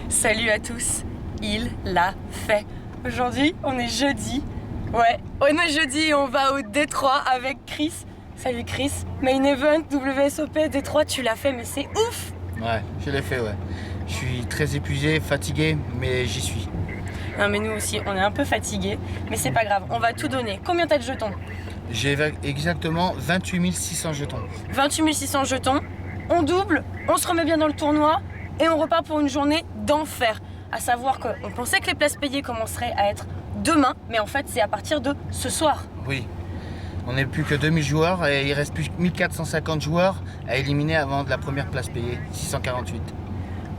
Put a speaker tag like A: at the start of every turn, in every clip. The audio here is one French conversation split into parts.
A: Salut à tous, il l'a fait. Aujourd'hui, on est jeudi. Ouais, on est jeudi et on va au Détroit avec Chris. Salut Chris, Main Event, WSOP, Détroit, tu l'as fait, mais c'est ouf!
B: Ouais, je l'ai fait, ouais. Je suis très épuisé, fatigué, mais j'y suis.
A: Non mais nous aussi, on est un peu fatigués, mais c'est pas grave, on va tout donner. Combien t'as de jetons?
B: J'ai exactement 28 600 jetons.
A: 28 600 jetons, on double, on se remet bien dans le tournoi et on repart pour une journée d'enfer. À savoir qu'on pensait que les places payées commenceraient à être demain, mais en fait c'est à partir de ce soir.
B: Oui. On n'est plus que 2000 joueurs et il reste plus que 1450 joueurs à éliminer avant de la première place payée, 648.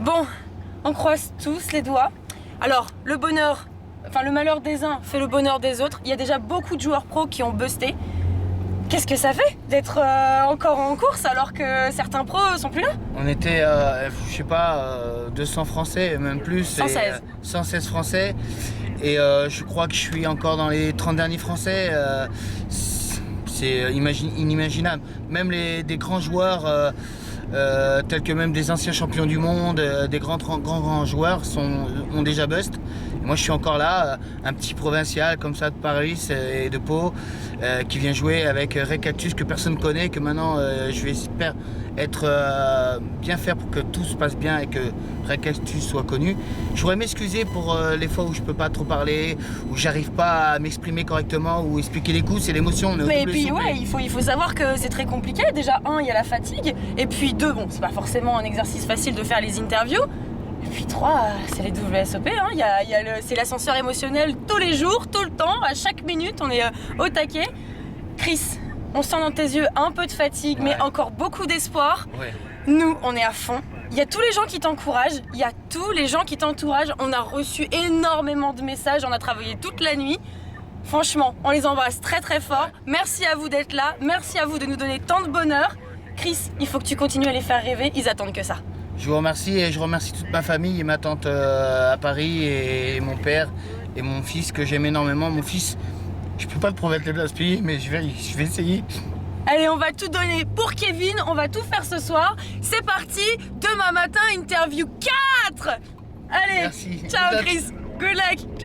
A: Bon, on croise tous les doigts. Alors, le malheur des uns fait le bonheur des autres. Il y a déjà beaucoup de joueurs pros qui ont busté. Qu'est-ce que ça fait d'être encore en course alors que certains pros sont plus là?
B: On était, 200 Français, même plus.
A: 116.
B: 116 Français. Et je crois que je suis encore dans les 30 derniers Français. C'est inimaginable. Même des grands joueurs, tels que même des anciens champions du monde, des grands joueurs ont déjà bust. Et moi je suis encore là, un petit provincial comme ça de Paris et de Pau, qui vient jouer avec Ray Cactus que personne ne connaît, que maintenant je vais bien faire pour que tout se passe bien et que Ray Cactus soit connu. Je voudrais m'excuser pour les fois où je peux pas trop parler, où j'arrive pas à m'exprimer correctement ou expliquer les coups, c'est l'émotion.
A: Mais puis ouais, il faut savoir que c'est très compliqué. Déjà, il y a la fatigue. Et puis deux, bon, c'est pas forcément un exercice facile de faire les interviews. Et puis trois, c'est les WSOP. C'est l'ascenseur émotionnel tous les jours, tout le temps, à chaque minute, on est au taquet. Chris, on sent dans tes yeux un peu de fatigue, mais encore beaucoup d'espoir.
B: Ouais.
A: Nous, on est à fond. Il y a tous les gens qui t'encouragent, il y a tous les gens qui t'entouragent. On a reçu énormément de messages, on a travaillé toute la nuit. Franchement, on les embrasse très très fort. Merci à vous d'être là, merci à vous de nous donner tant de bonheur. Chris, il faut que tu continues à les faire rêver, ils attendent que ça.
B: Je vous remercie et je remercie toute ma famille et ma tante à Paris et mon père et mon fils que j'aime énormément. Mon fils, je peux pas le promettre les places payées, mais je vais essayer.
A: Allez, on va tout donner pour Kevin, on va tout faire ce soir. C'est parti, demain matin, interview 4. Allez,
B: Merci.
A: ciao Chris, good luck.